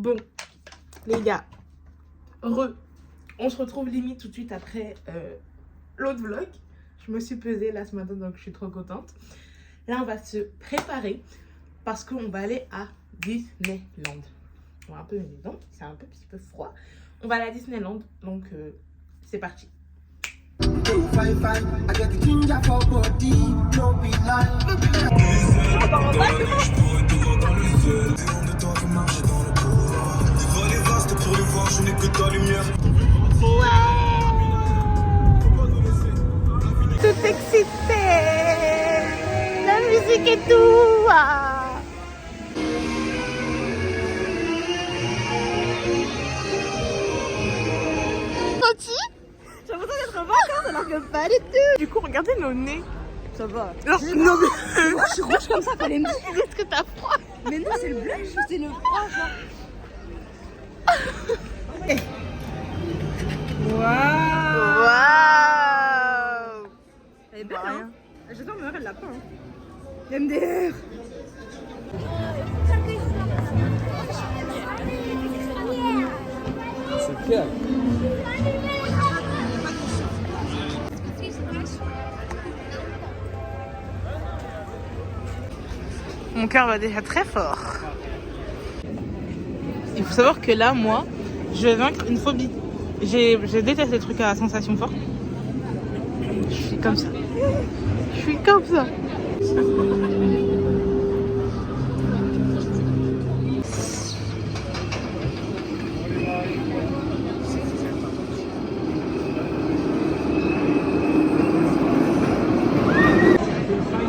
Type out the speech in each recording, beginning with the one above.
Bon, les gars, on se retrouve limite tout de suite après l'autre vlog. Je me suis pesée là ce matin, donc je suis trop contente. Là, on va se préparer parce qu'on va aller à Disneyland. On va un peu mes dents, c'est un petit peu froid. On va aller à Disneyland, donc c'est parti. Tout excité, la musique et tout. Senti? J'ai l'impression d'être en vacances alors que pas du tout. Du coup, regardez nos nez. Ça va. Alors, non, mais... Moi je suis rouge comme ça, fallait me dire. Est-ce que t'as froid? Mais non, c'est le blush ou c'est le froid ça? Waouh. Waouh. Elle est belle hein. J'adore me elle l'a pas hein. MDR. C'est clair. Mon cœur va déjà très fort. Il faut savoir que là, moi, je vais vaincre une phobie. Je déteste les trucs à sensation forte. Je suis comme ça. Je suis comme ça.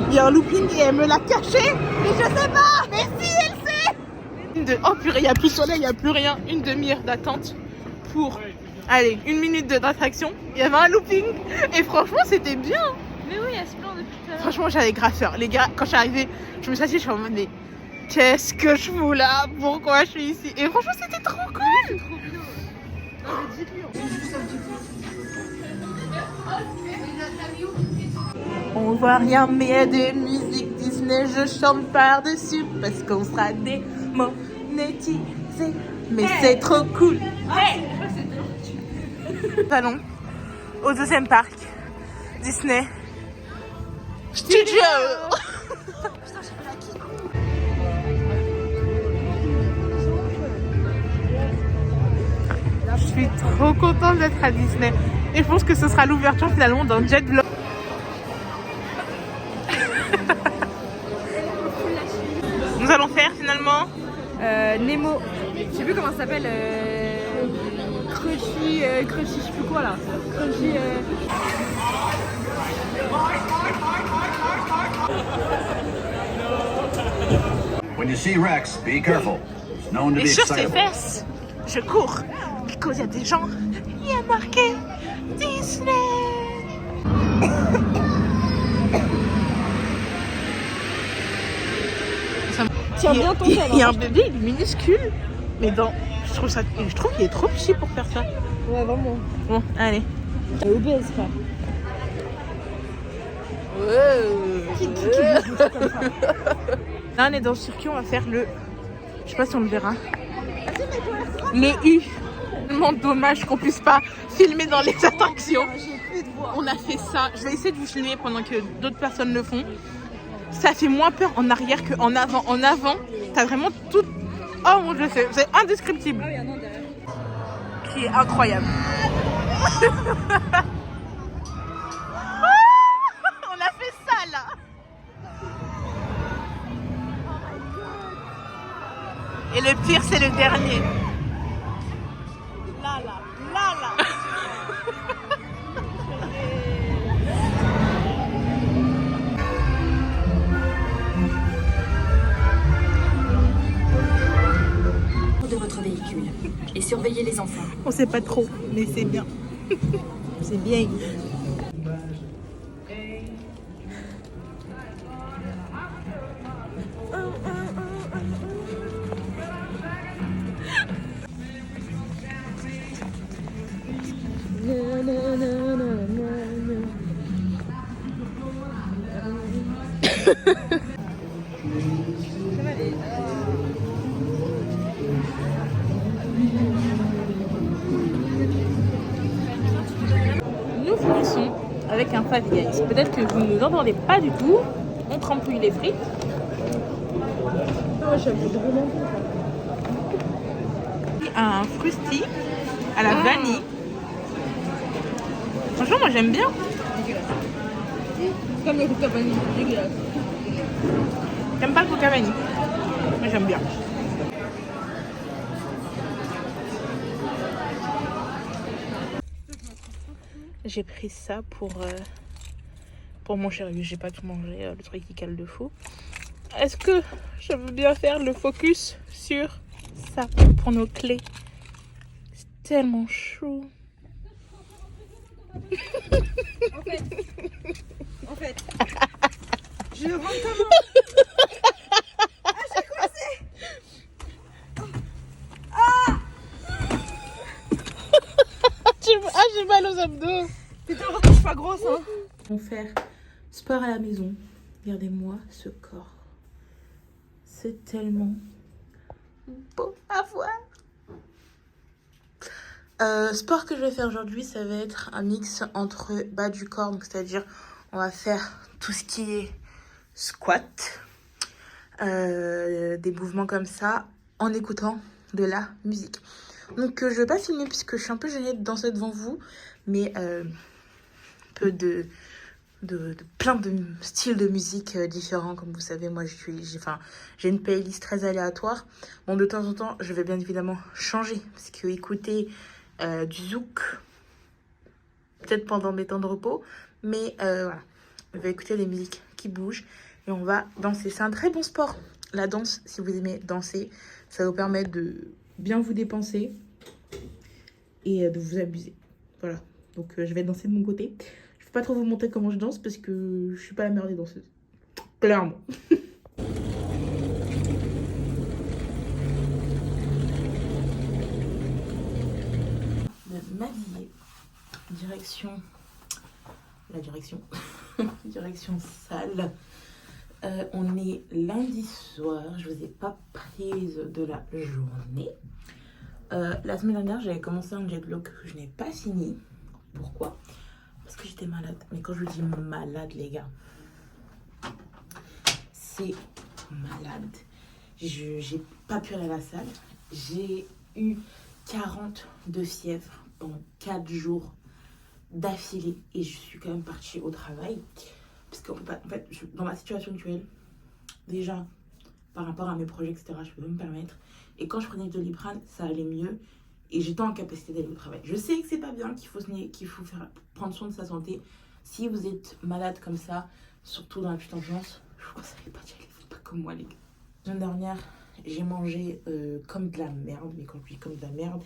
Il y a un looping et elle me l'a caché, mais je sais pas. Mais si elle sait. Oh purée, il n'y a plus de soleil, il n'y a plus rien. Une demi-heure d'attente pour, allez, 1 minute d'attraction. Il y avait un looping et franchement c'était bien. Mais oui, elle se plaint depuis tout à l'heure. Franchement j'avais grave peur. Les gars, quand je suis arrivée, je me suis assise, je suis en mode mais qu'est-ce que je fous là? Pourquoi je suis ici? Et franchement c'était trop cool. C'est trop bien. Non mais dites-lui. On voit rien mais il y a des musiques Disney, je chante par-dessus parce qu'on sera démonétisé. Mais c'est trop cool. Allons au deuxième parc Disney Studio. Je suis trop contente d'être à Disney et je pense que ce sera l'ouverture finalement d'un jet vlog. Nous allons faire finalement Nemo. Je sais plus comment ça s'appelle. Crunchy, je sais plus quoi là. Crunchy. When you see Rex, be careful. He's known to et be sur ses excitable. fesses, je cours parce qu'il y a des gens. Il y a marqué Disney. Tiens bien ton tel. Il y a un bébé, il est minuscule, mais je trouve qu'il est trop petit pour faire ça. Ouais, vraiment. Bon, allez. Elle est obèse, frère. Là, on est dans le circuit, on va faire le. Je sais pas si on le verra. Le U. Tellement dommage qu'on puisse pas filmer dans les attractions. On a fait ça. Je vais essayer de vous filmer pendant que d'autres personnes le font. Ça fait moins peur en arrière qu'en avant. En avant, t'as vraiment tout. Oh mon dieu, c'est indescriptible. Ah oui, un an derrière. Qui est incroyable. On a fait ça là. Et le pire, c'est le dernier. Là. De votre véhicule et surveillez les enfants. On sait pas trop, mais c'est bien. C'est bien. avec un Five Guys. Peut-être que vous ne nous entendez pas du tout. On trempouille les frites. Ah, j'aime vraiment Un frusti à la vanille. Franchement, moi j'aime bien. comme le coca vanille, dégueulasse. J'aime pas le coca vanille. Moi j'aime bien. J'ai pris ça pour mon chéri. J'ai pas tout mangé, le truc qui cale de fou. Est-ce que je veux bien faire le focus sur ça pour nos clés? C'est tellement chou. En fait, je rentre comment? Ah, j'ai coincé. J'ai mal aux abdos. Putain, heureusement que je suis pas grosse, hein. On va faire sport à la maison. Regardez-moi ce corps. C'est tellement beau à voir. Sport que je vais faire aujourd'hui, ça va être un mix entre bas du corps, donc c'est-à-dire on va faire tout ce qui est squat, des mouvements comme ça, en écoutant de la musique. Donc je vais pas filmer puisque je suis un peu gênée de danser devant vous, mais peu de plein de styles de musique différents. Comme vous savez, moi j'ai une playlist très aléatoire. Bon, de temps en temps je vais bien évidemment changer, parce que écouter du zouk peut-être pendant mes temps de repos, mais voilà, je vais écouter les musiques qui bougent et on va danser. C'est un très bon sport, la danse. Si vous aimez danser, ça vous permet de bien vous dépenser et de vous abuser. Voilà, donc je vais danser de mon côté. Je peux pas trop vous montrer comment je danse parce que je suis pas la meilleure des danseuses, clairement. De m'habiller, direction direction salle. On est lundi soir, je vous ai pas prise de la journée. La semaine dernière, j'avais commencé un jet vlog que je n'ai pas fini. Pourquoi? Parce que j'étais malade. Mais quand je vous dis malade, les gars, c'est malade. J'ai pas pu aller à la salle. J'ai eu 40 de fièvre pendant 4 jours d'affilée. Et je suis quand même partie au travail. Parce qu'en fait, dans ma situation actuelle, déjà, par rapport à mes projets, etc., je peux me permettre. Et quand je prenais de Doliprane, ça allait mieux. Et j'étais en capacité d'aller au travail. Je sais que c'est pas bien, qu'il faut prendre soin de sa santé. Si vous êtes malade comme ça, surtout dans la petite ambiance, je vous conseille pas d'y aller. Faites pas comme moi, les gars. La semaine dernière, j'ai mangé comme de la merde. Mais quand je dis comme de la merde,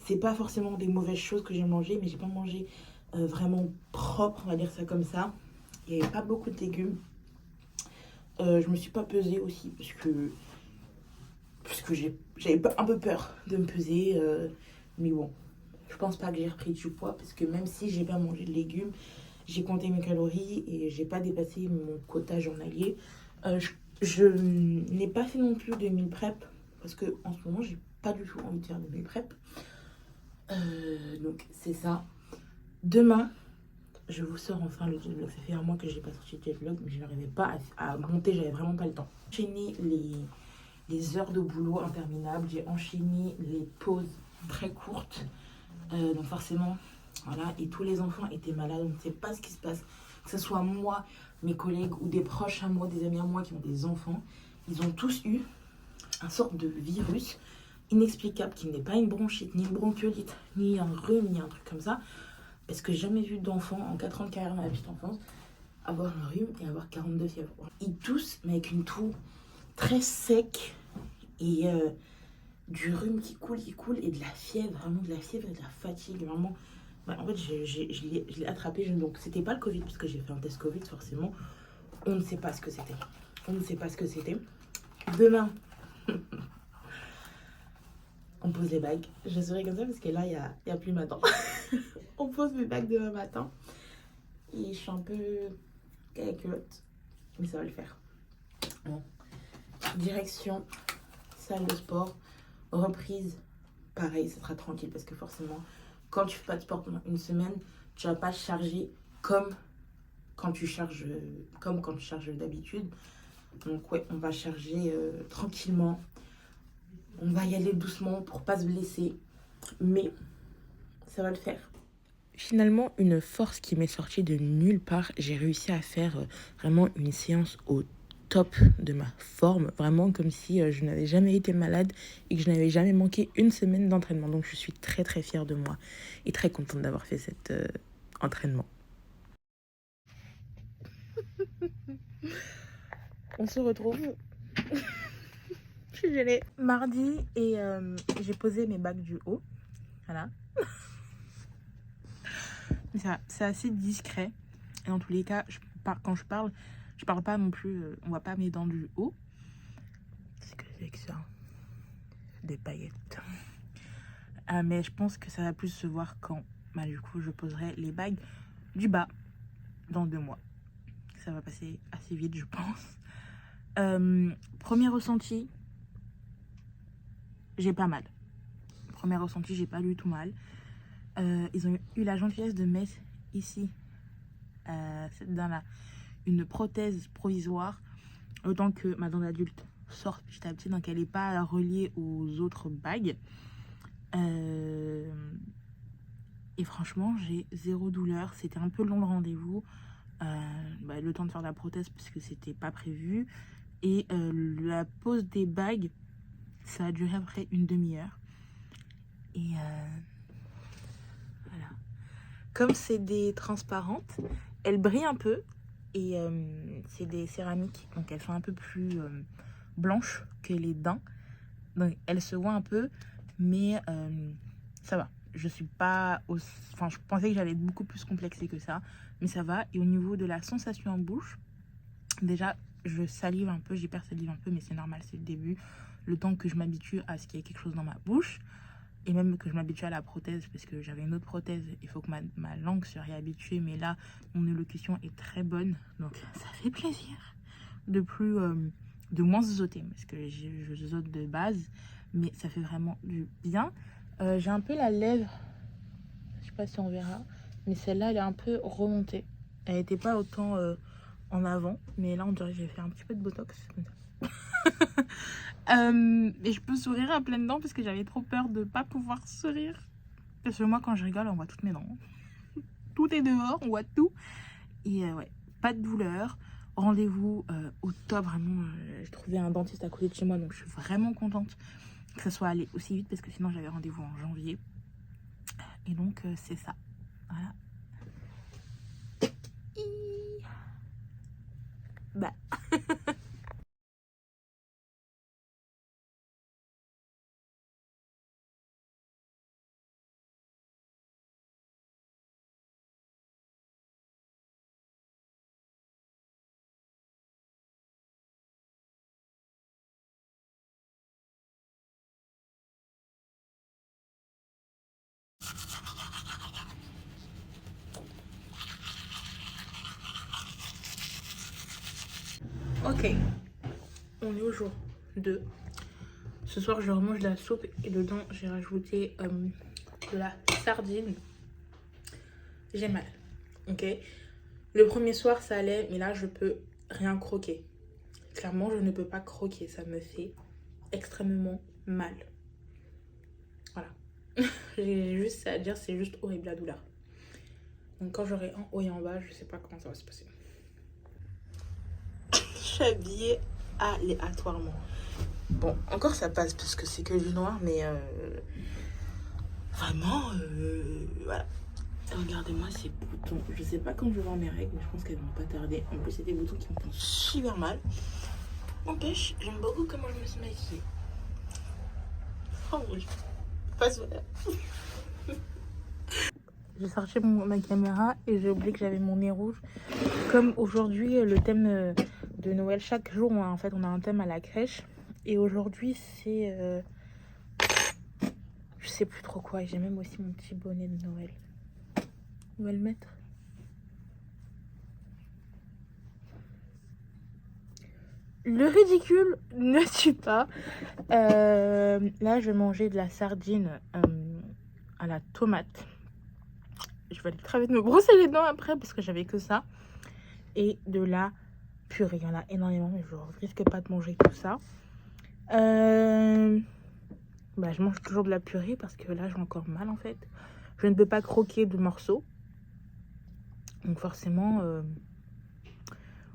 c'est pas forcément des mauvaises choses que j'ai mangées, mais j'ai pas mangé vraiment propre, on va dire ça comme ça. Il n'y avait pas beaucoup de légumes. Je me suis pas pesée aussi parce que j'avais un peu peur de me peser. Mais bon, je pense pas que j'ai repris du poids parce que même si j'ai pas mangé de légumes, j'ai compté mes calories et j'ai pas dépassé mon quota journalier. Je n'ai pas fait non plus de meal prep parce que en ce moment j'ai pas du tout envie de faire de meal prep. Donc c'est ça. Demain, je vous sors enfin le jet vlog. Ça fait un mois que j'ai pas sorti de jet vlog, mais je n'arrivais pas à monter, j'avais vraiment pas le temps. J'ai enchaîné les heures de boulot interminables, j'ai enchaîné les pauses très courtes. Donc forcément, voilà, et tous les enfants étaient malades, on ne sait pas ce qui se passe. Que ce soit moi, mes collègues ou des proches à moi, des amis à moi qui ont des enfants, ils ont tous eu un sorte de virus inexplicable qui n'est pas une bronchite, ni une bronchiolite, ni un rhume, ni un truc comme ça. Parce que j'ai jamais vu d'enfant en 4 ans de carrière dans la petite enfance avoir un rhume et avoir 42 fièvres. Ils toussent, mais avec une toux très sec et du rhume qui coule et de la fièvre, vraiment de la fièvre et de la fatigue, vraiment. Bah, en fait, je l'ai attrapé, donc c'était pas le Covid, parce que j'ai fait un test Covid, forcément. On ne sait pas ce que c'était. Demain, on pose les bagues. Je serai comme ça parce que là, il y a plus ma dent. On pose mes bagues demain matin. Et je suis un peu cacahuète, mais ça va le faire. Bon. Direction salle de sport. Reprise, pareil, ça sera tranquille parce que forcément, quand tu fais pas de sport pendant une semaine, tu vas pas charger comme quand tu charges, comme quand tu charges d'habitude. Donc ouais, on va charger tranquillement. On va y aller doucement pour pas se blesser. Mais ça va le faire. Finalement, une force qui m'est sortie de nulle part. J'ai réussi à faire vraiment une séance au top de ma forme. Vraiment comme si je n'avais jamais été malade et que je n'avais jamais manqué une semaine d'entraînement. Donc je suis très très fière de moi et très contente d'avoir fait cet entraînement. On se retrouve. Je suis gênée. Mardi et j'ai posé mes bacs du haut. Voilà. C'est assez discret. Et dans tous les cas, quand je parle pas non plus. On voit pas mes dents du haut. Qu'est-ce que c'est que ça? Des paillettes. Mais je pense que ça va plus se voir quand du coup je poserai les bagues du bas dans 2 mois. Ça va passer assez vite, je pense. Premier ressenti, j'ai pas mal. Premier ressenti, j'ai pas du tout mal. Ils ont eu la gentillesse de mettre ici, cette dent-là, une prothèse provisoire, autant que ma dent d'adulte sorte petit à petit, donc elle n'est pas reliée aux autres bagues. Et franchement, j'ai 0 douleur. C'était un peu long le rendez-vous. Le temps de faire la prothèse parce que c'était pas prévu. Et la pose des bagues, ça a duré à peu près une demi-heure. Et voilà. Comme c'est des transparentes, elles brillent un peu. Et c'est des céramiques, donc elles sont un peu plus blanches que les dents. Donc elles se voient un peu, mais ça va. Je suis pas enfin, je pensais que j'allais être beaucoup plus complexée que ça, mais ça va. Et au niveau de la sensation en bouche, déjà je salive un peu, j'hypersalive un peu, mais c'est normal, c'est le début. Le temps que je m'habitue à ce qu'il y ait quelque chose dans ma bouche, et même que je m'habitue à la prothèse, parce que j'avais une autre prothèse, il faut que ma langue se réhabitue, mais là mon élocution est très bonne, donc ça fait plaisir de moins zozoter, parce que je zozote de base, mais ça fait vraiment du bien. J'ai un peu la lèvre, je sais pas si on verra, mais celle-là elle est un peu remontée. Elle n'était pas autant en avant, mais là on dirait que j'ai fait un petit peu de botox comme ça. Et je peux sourire à pleines dents parce que j'avais trop peur de pas pouvoir sourire. Parce que moi quand je rigole on voit toutes mes dents. Tout est dehors, on voit tout. Et ouais, pas de douleur. Rendez-vous au top, vraiment. J'ai trouvé un dentiste à côté de chez moi, donc je suis vraiment contente que ça soit allé aussi vite parce que sinon j'avais rendez-vous en janvier. Et donc c'est ça. Voilà. Bah. Ok, on est au jour 2. Ce soir, je remange de la soupe et dedans, j'ai rajouté de la sardine. J'ai mal, ok. Le premier soir, ça allait, mais là, je peux rien croquer. Clairement, je ne peux pas croquer. Ça me fait extrêmement mal. Voilà. J'ai juste ça à dire, c'est juste horrible la douleur. Donc quand j'aurai en haut et en bas, je sais pas comment ça va se passer. Je suis habillée aléatoirement. Bon, encore ça passe parce que c'est que du noir, mais vraiment, voilà. Regardez-moi ces boutons. Je sais pas quand je vais voir mes règles, mais je pense qu'elles vont pas tarder. En plus, c'est des boutons qui me font super mal. N'empêche, j'aime beaucoup comment je me suis maquillée. Oh oui, pas voilà. J'ai sorti ma caméra et j'ai oublié que j'avais mon nez rouge. Comme aujourd'hui, le thème de Noël, chaque jour, en fait, on a un thème à la crèche. Et aujourd'hui, c'est... je sais plus trop quoi. J'ai même aussi mon petit bonnet de Noël. On va le mettre. Le ridicule ne tue pas. Là, je vais manger de la sardine à la tomate. Je vais aller très vite me brosser les dents après parce que j'avais que ça. et de la purée. Il y en a énormément, mais je risque pas de manger tout ça. Je mange toujours de la purée parce que là, j'ai encore mal en fait. Je ne peux pas croquer de morceaux. Donc forcément,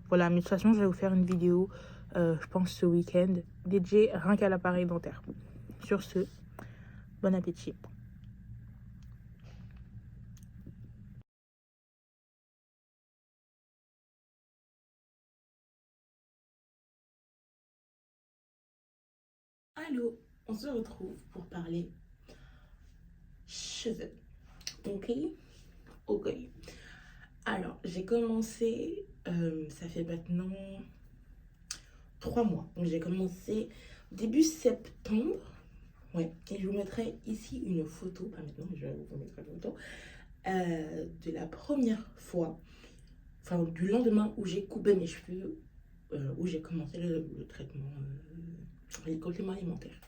voilà. Mais de toute façon, je vais vous faire une vidéo, je pense ce week-end, dédiée rien qu'à l'appareil dentaire. Sur ce, bon appétit. Allô, on se retrouve pour parler cheveux. Ok. Alors, j'ai commencé, ça fait maintenant 3 mois. Donc, j'ai commencé début septembre. Ouais, et je vous mettrai ici une photo, pas maintenant, mais je vais vous mettre une photo, de la première fois, enfin, du lendemain où j'ai coupé mes cheveux, où j'ai commencé le traitement, les compléments alimentaires.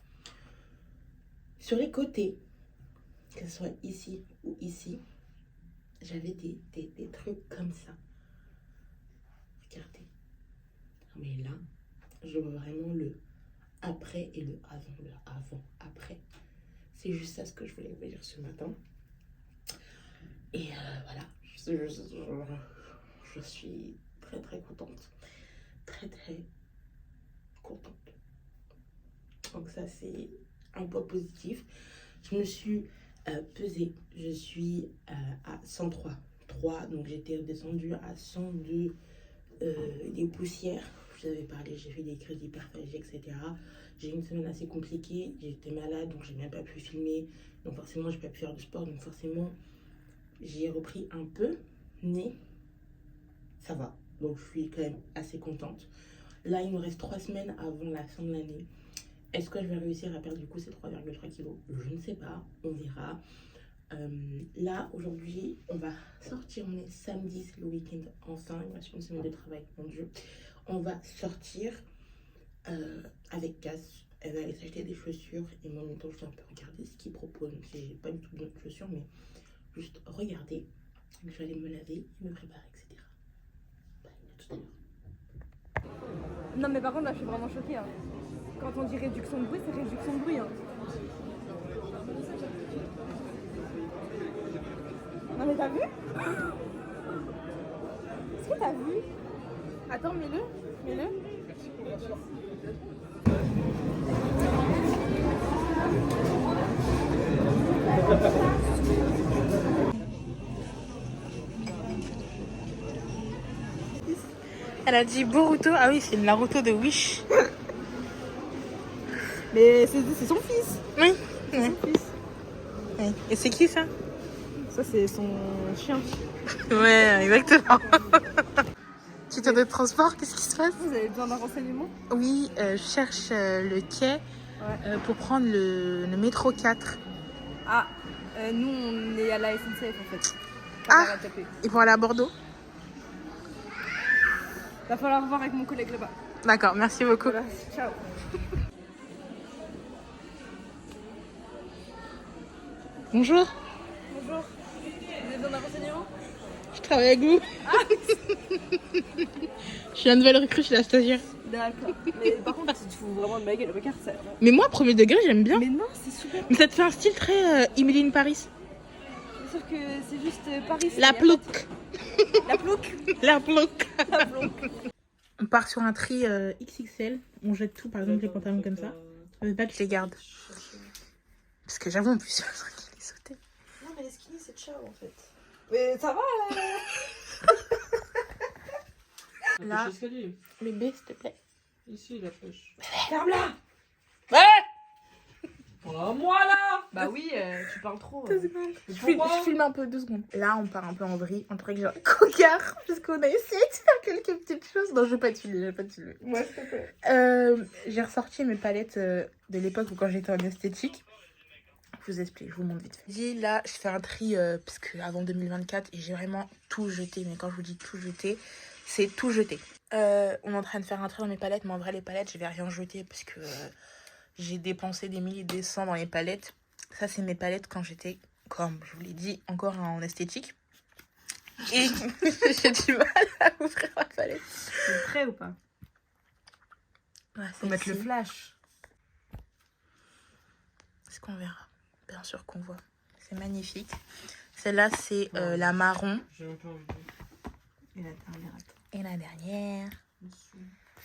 Sur les côtés, que ce soit ici ou ici, j'avais des trucs comme ça. Regardez. Mais là, je vois vraiment le après et le avant, après. C'est juste ça ce que je voulais vous dire ce matin. Et voilà, je suis très très contente. Très très contente. Donc ça c'est un point positif. Je me suis pesée. Je suis à 103. Donc j'étais redescendue à 102 des poussières. Je vous avais parlé, j'ai fait des crises d'hyperphagie, etc. J'ai eu une semaine assez compliquée. J'étais malade, donc j'ai même pas pu filmer. Donc forcément, j'ai pas pu faire du sport. Donc forcément, j'ai repris un peu. Mais ça va. Donc je suis quand même assez contente. Là, il me reste 3 semaines avant la fin de l'année. Est-ce que je vais réussir à perdre du coup ces 3,3 kilos? Je ne sais pas. On verra. Là, aujourd'hui, on va sortir. On est samedi, c'est le week-end. Enfin, il me reste une semaine de travail, mon Dieu. On va sortir avec Cass. Elle va aller s'acheter des chaussures. Et moi, en même temps, je vais un peu regarder ce qu'ils proposent. J'ai pas du tout de chaussures, mais juste regarder. Je vais aller me laver, me préparer, etc. Bye, à tout à l'heure. Non, mais par contre, là, je suis vraiment choquée. Hein. Quand on dit réduction de bruit, c'est réduction de bruit. Hein. Non, mais t'as vu? Est-ce que t'as vu? Attends, mets-le. Elle a dit Boruto. Ah oui, c'est le Naruto de Wish. Mais c'est son fils. Oui. C'est son fils. Oui. Et c'est qui ça? Ça, c'est son chien. Ouais, exactement. Titre de transport, qu'est-ce qui se passe? Vous avez besoin d'un renseignement? Oui, je cherche le quai pour prendre le métro 4. Ah, nous, on est à la SNCF en fait. Ah, ils vont aller à Bordeaux? Va falloir voir avec mon collègue là-bas. D'accord, merci beaucoup. Voilà, ciao. Bonjour, Bonjour. Vous avez besoin d'un renseignement? je travaille avec vous. Je suis la nouvelle recrue, je suis la stagiaire. D'accord. Mais par contre, si tu fous vraiment de ma gueule, regarde ça. Mais moi, premier degré, j'aime bien. Mais non, c'est super. Mais ça te fait un style très Emily in Paris. C'est sûr que c'est juste Paris. La plouc. La plouc. La plouc. La plouc. On part sur un tri XXL. On jette tout, par exemple les pantalons comme ça. Le bas, je les garde. Parce que j'avoue, en plus, je sens qu'il est sauté. Non, mais les skinny, c'est ciao en fait. Mais ça va Là, bébé, s'il te plaît. Ici, la pêche. Ferme-la. Oh, moi là. Bah oui, tu parles trop. Je filme un peu 2 secondes. Là, on part un peu en vrille, en truc genre cocard, parce qu'on a essayé de faire quelques petites choses. Non, je vais pas te filmer, Ouais, s'il te plaît. J'ai ressorti mes palettes de l'époque où quand j'étais en esthétique. Je vous explique, je vous montre vite fait. Là, je fais un tri parce que avant 2024 et j'ai vraiment tout jeté. Mais quand je vous dis tout jeté, c'est tout jeté. On est en train de faire un tri dans mes palettes, mais en vrai, les palettes, je vais rien jeter parce que j'ai dépensé des milliers de cents dans les palettes. Ça, c'est mes palettes quand j'étais, comme je vous l'ai dit, encore en esthétique. Et j'ai du mal à ouvrir la palette. C'est prêt ou pas? Ouais, Faut mettre le flash. Est-ce qu'on verra? Bien sûr qu'on voit. C'est magnifique. Celle-là, c'est la marron. J'ai même pas envie. Et la dernière, attends. Et la dernière.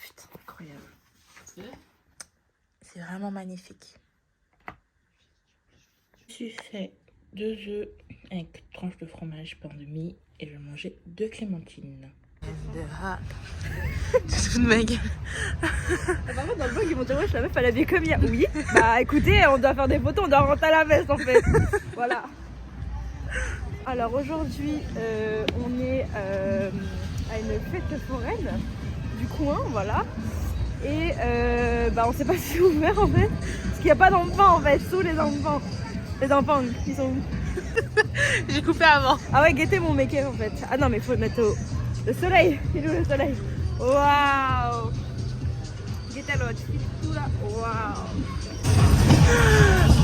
Putain, incroyable. C'est vraiment magnifique. Je suis fait 2 œufs avec tranche de fromage, pain de mie et je vais manger 2 clémentines. C'est toute ma gueule. Par contre, dans le vlog, ils vont dire, wesh, la meuf, elle est habillée comme hier. Oui, bah écoutez, on doit faire des photos, on doit rentrer à la veste en fait. Voilà. Alors aujourd'hui, on est à une fête foraine du coin, voilà. Et bah on sait pas si c'est ouvert en fait. Parce qu'il n'y a pas d'enfants en fait, sous les enfants. Les enfants, ils sont où? J'ai coupé avant. Ah ouais, guettez mon make-up en fait. Ah non, mais faut mettre le soleil. Il est où le soleil? Waouh! Guettez l'autre. Tout là. Waouh!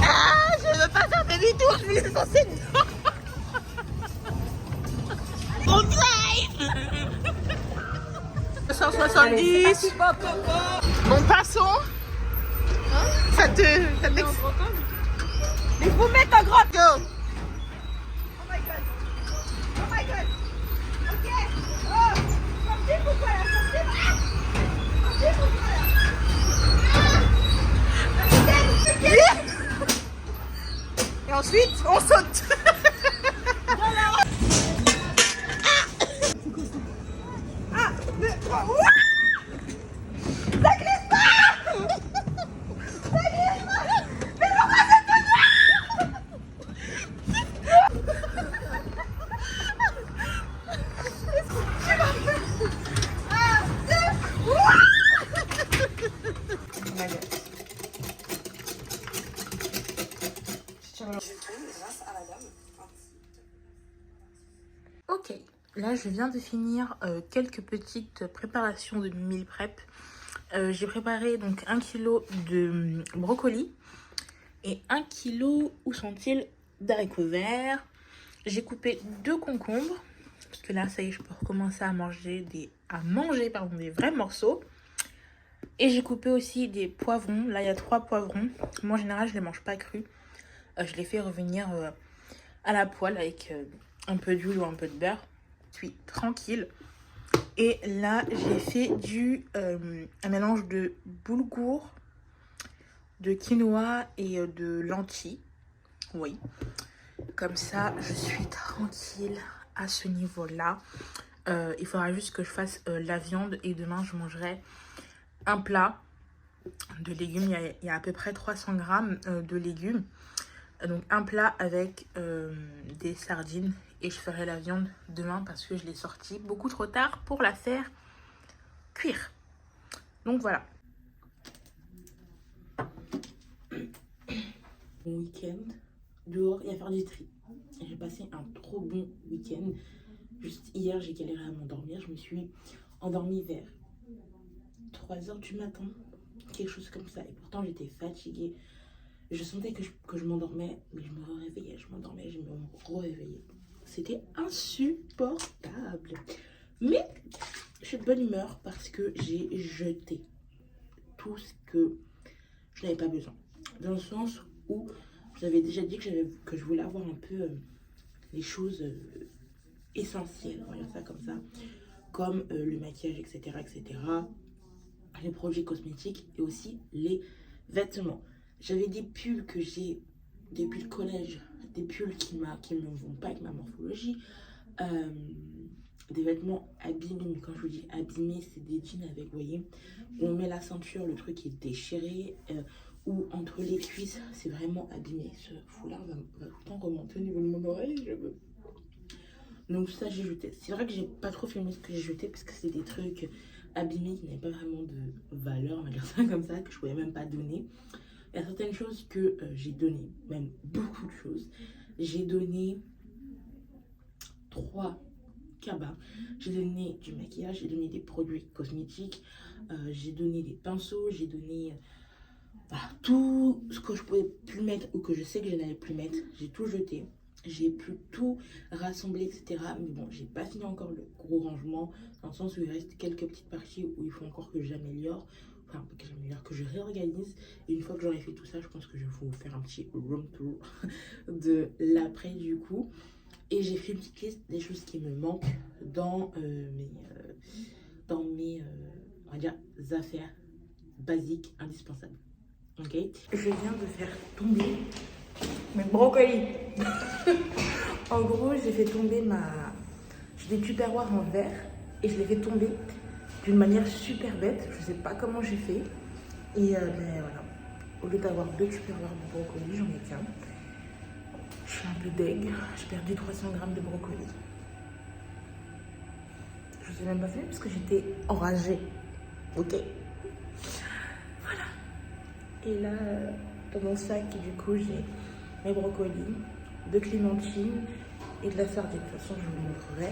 Ah, je veux pas faire demi-tour, je voulais foncer dedans. On drive. 170. Bon, passons. Ça te... Mais vous mettez en grotte! Go. Oh my god! Oh my god! Ok! Oh! Sortez pourquoi là? Sortez! Ah! Sortez pourquoi là? Et ensuite, on saute. Ah! Mais... Oh! Ok, là je viens de finir quelques petites préparations de meal prep. J'ai préparé donc 1 kg de brocolis et 1 kg, où sont-ils, d'haricots verts. J'ai coupé 2 concombres, parce que là ça y est, je peux recommencer à manger des vrais morceaux. Et j'ai coupé aussi des poivrons. Là il y a 3 poivrons. Moi en général je les mange pas crus. Je les fais revenir à la poêle avec un peu d'huile ou un peu de beurre. Je suis tranquille. Et là j'ai fait un mélange de boulgour, de quinoa et de lentilles. Oui, comme ça je suis tranquille à ce niveau là. Il faudra juste que je fasse la viande, et demain je mangerai un plat de légumes. Il y a à peu près 300 grammes de légumes. Donc un plat avec des sardines, et je ferai la viande demain parce que je l'ai sortie beaucoup trop tard pour la faire cuire. Donc voilà. Bon week-end dehors et à faire du tri. J'ai passé un trop bon week-end. Juste hier j'ai galéré à m'endormir. Je me suis endormie vers 3h du matin, quelque chose comme ça, et pourtant j'étais fatiguée. Je sentais que je m'endormais, mais je me réveillais, je m'endormais, je me réveillais. C'était insupportable. Mais je suis de bonne humeur parce que j'ai jeté tout ce que je n'avais pas besoin. Dans le sens où je vous avais déjà dit que je voulais avoir un peu les choses essentielles, on va dire ça comme ça, comme le maquillage, etc., etc., les produits cosmétiques et aussi les vêtements. J'avais des pulls que j'ai depuis le collège, des pulls qui ne vont pas avec ma morphologie, des vêtements abîmés. Mais quand je vous dis abîmés, c'est des jeans avec, vous voyez, où on met la ceinture, le truc est déchiré, ou entre les cuisses, c'est vraiment abîmé. Ce foulard va tout le temps remonter au niveau de mon oreille, je veux. Donc ça, j'ai jeté. C'est vrai que j'ai pas trop filmé ce que j'ai jeté parce que c'est des trucs abîmés qui n'avaient pas vraiment de valeur, on va dire ça comme ça, que je pouvais même pas donner. Il y a certaines choses que j'ai donné, même beaucoup de choses. J'ai donné 3 cabas. J'ai donné du maquillage, j'ai donné des produits cosmétiques, j'ai donné des pinceaux, j'ai donné voilà, tout ce que je pouvais plus mettre ou que je sais que je n'allais plus mettre. J'ai tout jeté. J'ai pu tout rassembler, etc. Mais bon, j'ai pas fini encore le gros rangement, dans le sens où il reste quelques petites parties où il faut encore que j'améliore. Enfin, que j'améliore, que je réorganise. Et une fois que j'aurai fait tout ça, je pense que je vais vous faire un petit room tour de l'après du coup. Et j'ai fait une petite liste des choses qui me manquent dans mes on va dire, affaires basiques, indispensables. Ok. Je viens de faire tomber mes brocolis. En gros, j'ai fait tomber j'ai des tupperwares en verre et je les fait tomber d'une manière super bête. Je sais pas comment j'ai fait. Et mais voilà. Au lieu d'avoir 2 tupperwares de brocolis, j'en ai qu'un. Je suis un peu deg. J'ai perdu 300 grammes de brocolis. Je sais même pas fait parce que j'étais enragée. Ok. Voilà. Et là, dans mon sac, du coup, j'ai mes brocolis, 2 clémentines et de la sardine. De toute façon, je vous montrerai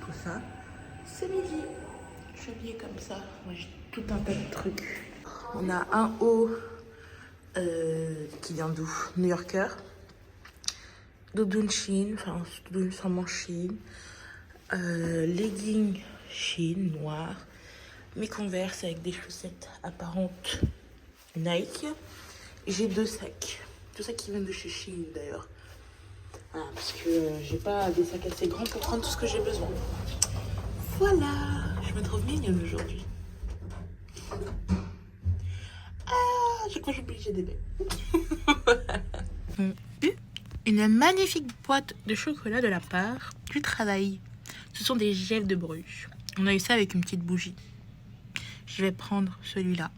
tout ça. C'est midi. Je suis habillée comme ça. Moi, j'ai tout un tas de trucs. On a un haut qui vient d'où? New Yorker. Doudoune Shein, enfin doudoune sans manche Shein. Leggings Shein, noir. Mes Converse avec des chaussettes apparentes Nike. J'ai 2 sacs. 2 sacs qui viennent de chez Shein d'ailleurs. Voilà, parce que j'ai pas des sacs assez grands pour prendre tout ce que j'ai besoin. Voilà, je me trouve mignonne aujourd'hui. Ah, je crois que j'ai des baies. Une magnifique boîte de chocolat de la part du travail. Ce sont des gels de Bruges. On a eu ça avec une petite bougie. Je vais prendre celui-là.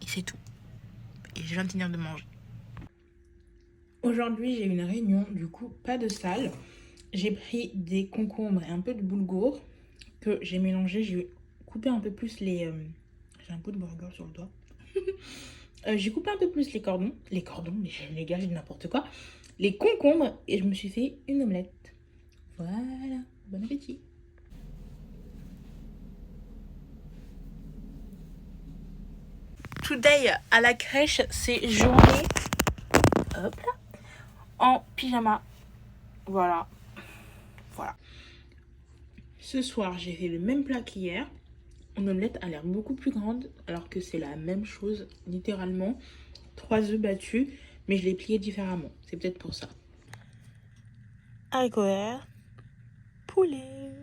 Et c'est tout. Et je viens de finir de manger. Aujourd'hui, j'ai une réunion. Du coup, pas de salle. J'ai pris des concombres et un peu de boulgour que j'ai mélangé. J'ai coupé un peu plus les... J'ai un bout de burger sur le doigt. J'ai coupé un peu plus les cordons. Les cordons, mais les gars, j'ai n'importe quoi. Les concombres. Et je me suis fait une omelette. Voilà. Bon appétit. Today à la crèche, c'est journée hop là, en pyjama. Voilà. Voilà. Ce soir, j'ai fait le même plat qu'hier. Mon omelette a l'air beaucoup plus grande, alors que c'est la même chose, littéralement. 3 œufs battus, mais je l'ai plié différemment. C'est peut-être pour ça. Haricots verts, poulet.